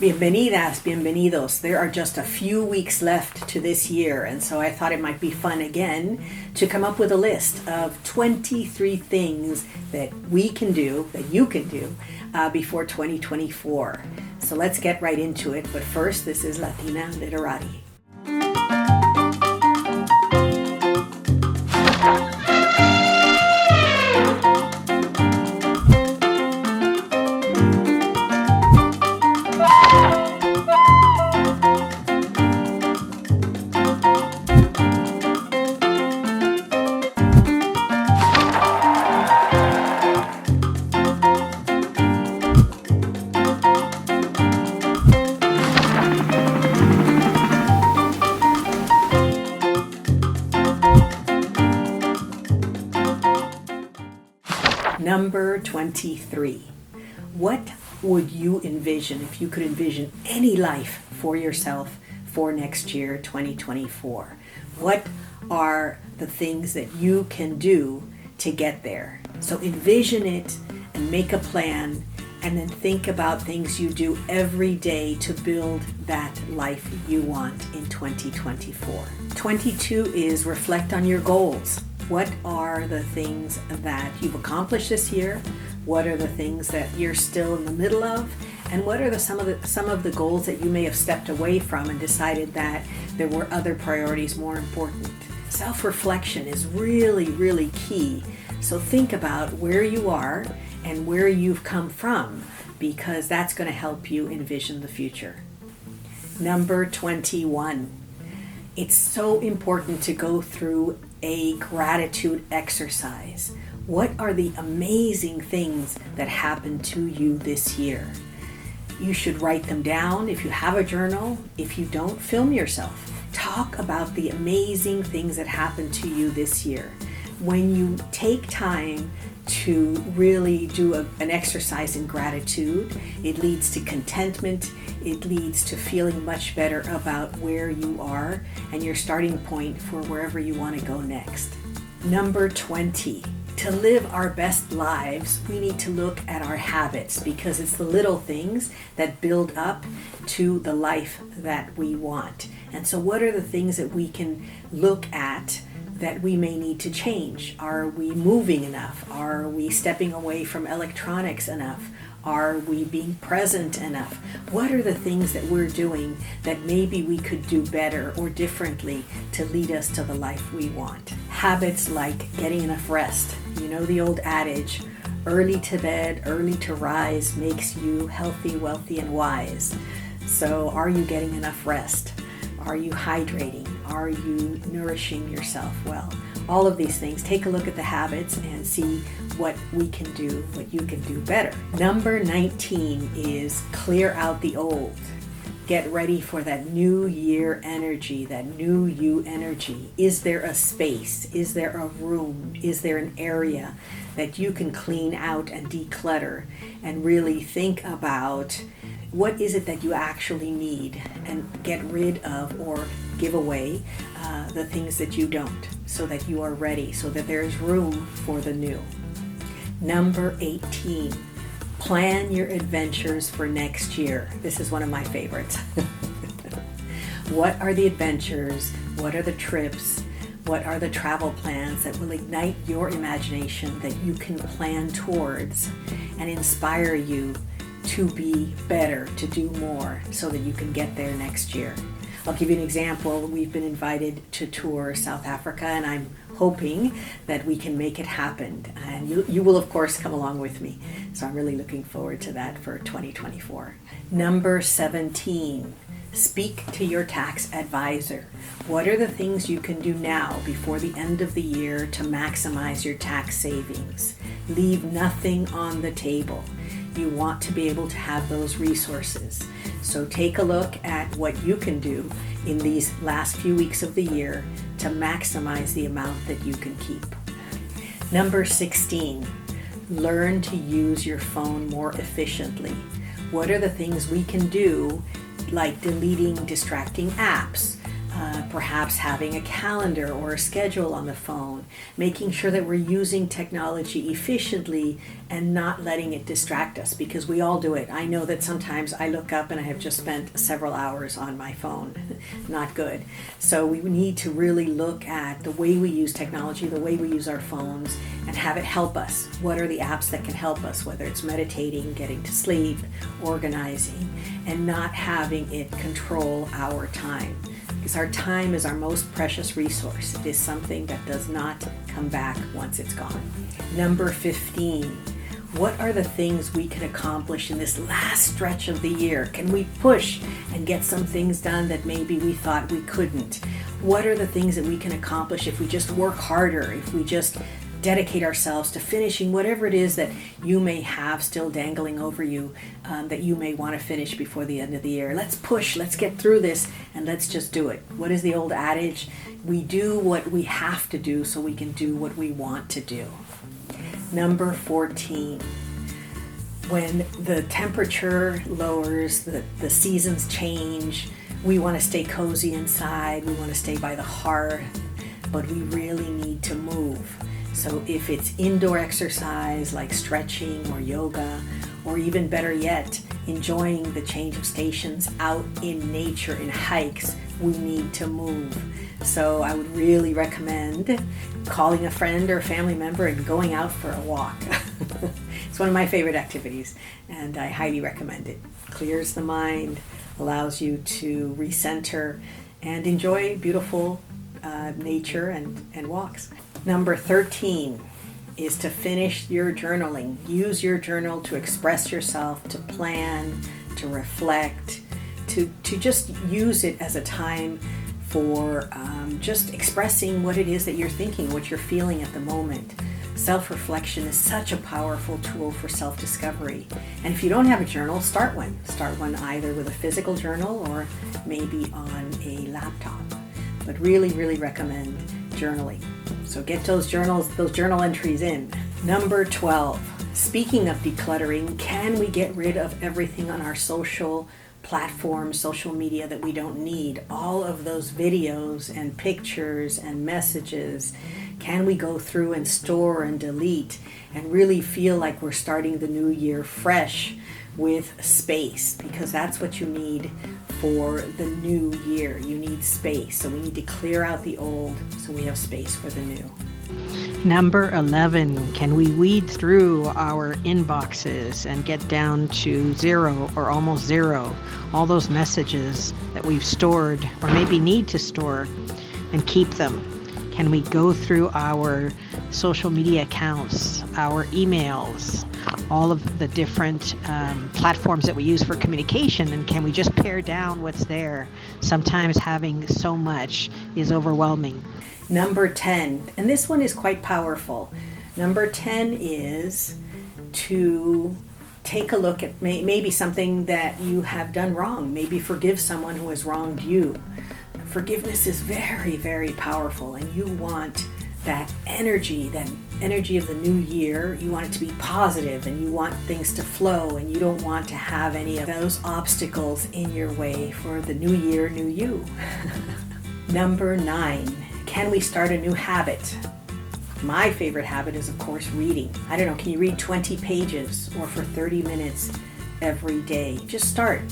Bienvenidas, bienvenidos. There are just a few weeks left to this year, and so I thought it might be fun again to come up with a list of 23 things that we can do, that you can do, before 2024. So let's get right into it, but first, this is Latina Literati. Number 23. What would you envision if you could envision any life for yourself for next year, 2024? What are the things that you can do to get there? So envision it and make a plan, and then think about things you do every day to build that life you want in 2024. 22 is reflect on your goals. What are the things that you've accomplished this year? What are the things that you're still in the middle of? And what are some of the goals that you may have stepped away from and decided that there were other priorities more important? Self-reflection is really, really key. So think about where you are and where you've come from, because that's going to help you envision the future. Number 21. It's so important to go through a gratitude exercise. What are the amazing things that happened to you this year? You should write them down if you have a journal. If you don't, film yourself. Talk about the amazing things that happened to you this year. When you take time to really do an exercise in gratitude, it leads to contentment, it leads to feeling much better about where you are and your starting point for wherever you want to go next. Number 20. To live our best lives, we need to look at our habits, because it's the little things that build up to the life that we want. And so what are the things that we can look at that we may need to change? Are we moving enough? Are we stepping away from electronics enough? Are we being present enough? What are the things that we're doing that maybe we could do better or differently to lead us to the life we want? Habits like getting enough rest. You know the old adage, early to bed, early to rise makes you healthy, wealthy, and wise. So are you getting enough rest? Are you hydrating? Are you nourishing yourself well? All of these things, take a look at the habits and see what we can do, what you can do better. Number 19 is clear out the old. Get ready for that new year energy, that new you energy. Is there a space? Is there a room? Is there an area that you can clean out and declutter and really think about what is it that you actually need, and get rid of or give away the things that you don't, so that you are ready, so that there is room for the new. Number 18, plan your adventures for next year. This is one of my favorites. What are the adventures? What are the trips? What are the travel plans that will ignite your imagination that you can plan towards and inspire you to be better, to do more, so that you can get there next year? I'll give you an example. We've been invited to tour South Africa, and I'm hoping that we can make it happen. And you will, of course, come along with me. So I'm really looking forward to that for 2024. Number 17, speak to your tax advisor. What are the things you can do now before the end of the year to maximize your tax savings? Leave nothing on the table. You want to be able to have those resources. So take a look at what you can do in these last few weeks of the year to maximize the amount that you can keep. Number 16, learn to use your phone more efficiently. What are the things we can do, like deleting distracting apps, perhaps having a calendar or a schedule on the phone, making sure that we're using technology efficiently and not letting it distract us, because we all do it. I know that sometimes I look up and I have just spent several hours on my phone. Not good. So we need to really look at the way we use technology, the way we use our phones, and have it help us. What are the apps that can help us, whether it's meditating, getting to sleep, organizing, and not having it control our time. Because our time is our most precious resource. It is something that does not come back once it's gone. Number 15, what are the things we can accomplish in this last stretch of the year? Can we push and get some things done that maybe we thought we couldn't? What are the things that we can accomplish if we just work harder, if we just dedicate ourselves to finishing whatever it is that you may have still dangling over you, that you may want to finish before the end of the year? Let's push, let's get through this, and let's just do it. What is the old adage? We do what we have to do so we can do what we want to do. Number 14. When the temperature lowers, the seasons change, we want to stay cozy inside, we want to stay by the hearth, but we really need to move. So if it's indoor exercise like stretching or yoga, or even better yet, enjoying the change of stations out in nature, in hikes, we need to move. So I would really recommend calling a friend or a family member and going out for a walk. It's one of my favorite activities, and I highly recommend it. Clears the mind, allows you to recenter, and enjoy beautiful nature and walks. Number 13 is to finish your journaling. Use your journal to express yourself, to plan, to reflect, to just use it as a time for just expressing what it is that you're thinking, what you're feeling at the moment. Self-reflection is such a powerful tool for self-discovery. And if you don't have a journal, start one. Start one either with a physical journal or maybe on a laptop. But really, really recommend journaling. So get those journal entries in. Number 12. Speaking of decluttering, can we get rid of everything on our social platforms, social media that we don't need? All of those videos and pictures and messages. Can we go through and store and delete and really feel like we're starting the new year fresh with space? Because that's what you need for the new year. You need space. So we need to clear out the old so we have space for the new. Number 11, can we weed through our inboxes and get down to zero or almost zero? All those messages that we've stored or maybe need to store and keep them. Can we go through our social media accounts, our emails, all of the different platforms that we use for communication, and can we just pare down what's there? Sometimes having so much is overwhelming. Number 10, and this one is quite powerful. Number 10 is to take a look at maybe something that you have done wrong. Maybe forgive someone who has wronged you. Forgiveness is very, very powerful, and you want that energy of the new year. You want it to be positive, and you want things to flow, and you don't want to have any of those obstacles in your way for the new year, new you. Number 9, can we start a new habit? My favorite habit is, of course, reading. I don't know, can you read 20 pages or for 30 minutes every day? Just start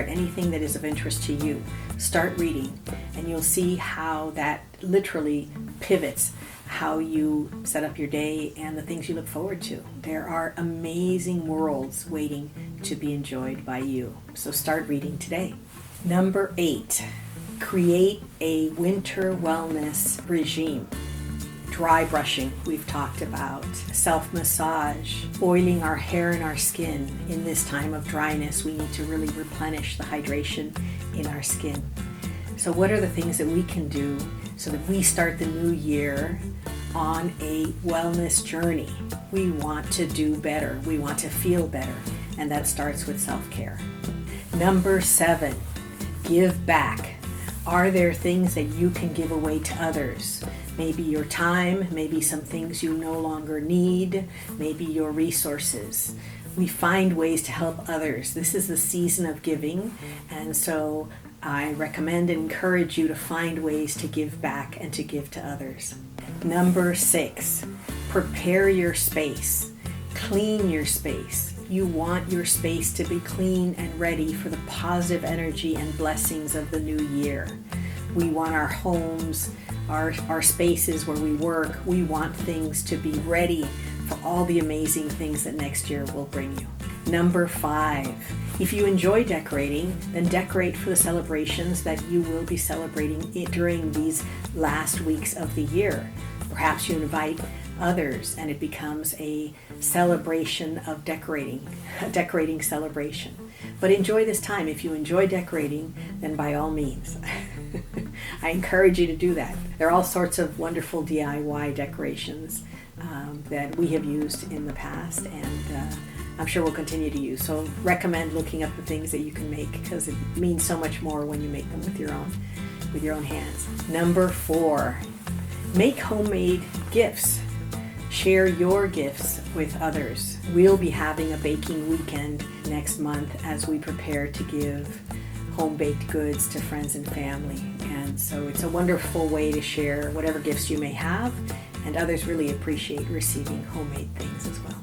anything that is of interest to you. Start reading, and you'll see how that literally pivots how you set up your day and the things you look forward to. There are amazing worlds waiting to be enjoyed by you. So start reading today. Number 8, create a winter wellness regime. Dry brushing, we've talked about. Self-massage, oiling our hair and our skin. In this time of dryness, we need to really replenish the hydration in our skin. So what are the things that we can do so that we start the new year on a wellness journey? We want to do better. We want to feel better. And that starts with self-care. Number 7, give back. Are there things that you can give away to others? Maybe your time, maybe some things you no longer need, maybe your resources. We find ways to help others. This is the season of giving, and so I recommend and encourage you to find ways to give back and to give to others. Number 6, prepare your space. Clean your space. You want your space to be clean and ready for the positive energy and blessings of the new year. We want our homes, our spaces where we work, we want things to be ready for all the amazing things that next year will bring you. Number 5, if you enjoy decorating, then decorate for the celebrations that you will be celebrating during these last weeks of the year. Perhaps you invite others and it becomes a celebration of decorating, a decorating celebration. But enjoy this time. If you enjoy decorating, then by all means, I encourage you to do that. There are all sorts of wonderful DIY decorations that we have used in the past, and I'm sure we'll continue to use. So recommend looking up the things that you can make, because it means so much more when you make them with your own hands. Number 4, make homemade gifts. Share your gifts with others. We'll be having a baking weekend next month as we prepare to give home-baked goods to friends and family. And so it's a wonderful way to share whatever gifts you may have, and others really appreciate receiving homemade things as well.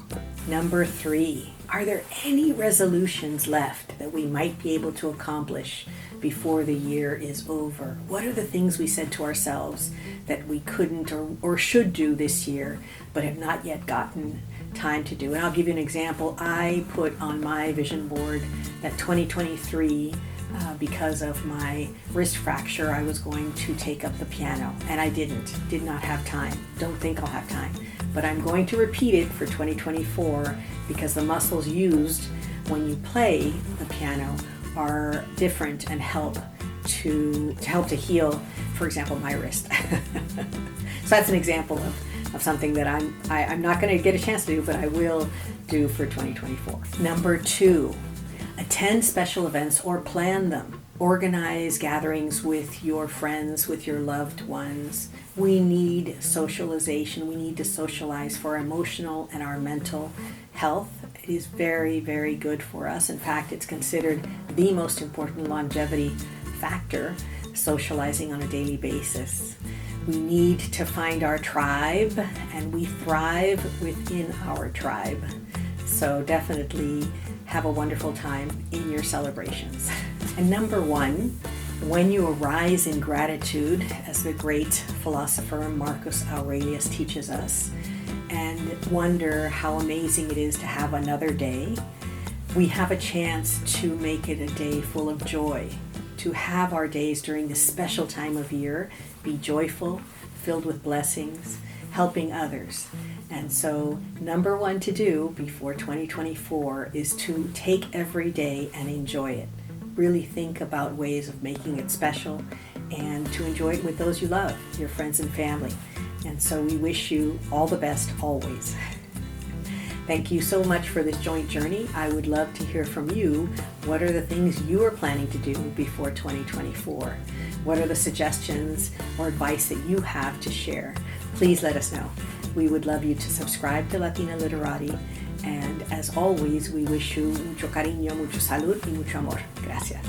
Number 3, are there any resolutions left that we might be able to accomplish before the year is over? What are the things we said to ourselves that we couldn't or should do this year, but have not yet gotten time to do? And I'll give you an example. I put on my vision board that 2023, because of my wrist fracture, I was going to take up the piano, and I did not have time. Don't think I'll have time, but I'm going to repeat it for 2024, because the muscles used when you play the piano are different and help to heal, for example, my wrist. So that's an example of something that I'm not going to get a chance to do, but I will do for 2024. Number 2, attend special events or plan them. Organize gatherings with your friends, with your loved ones. We need socialization. We need to socialize for our emotional and our mental health. It is very, very good for us. In fact, it's considered the most important longevity factor, socializing on a daily basis. We need to find our tribe, and we thrive within our tribe. So definitely have a wonderful time in your celebrations. And number 1, when you arise in gratitude, as the great philosopher Marcus Aurelius teaches us, and wonder how amazing it is to have another day, we have a chance to make it a day full of joy, to have our days during this special time of year be joyful, filled with blessings, helping others. And so number 1 to do before 2024 is to take every day and enjoy it. Really think about ways of making it special and to enjoy it with those you love, your friends and family. And so we wish you all the best always. Thank you so much for this joint journey. I would love to hear from you. What are the things you are planning to do before 2024? What are the suggestions or advice that you have to share? Please let us know. We would love you to subscribe to Latina Literati. And as always, we wish you mucho cariño, mucho salud y mucho amor. Gracias.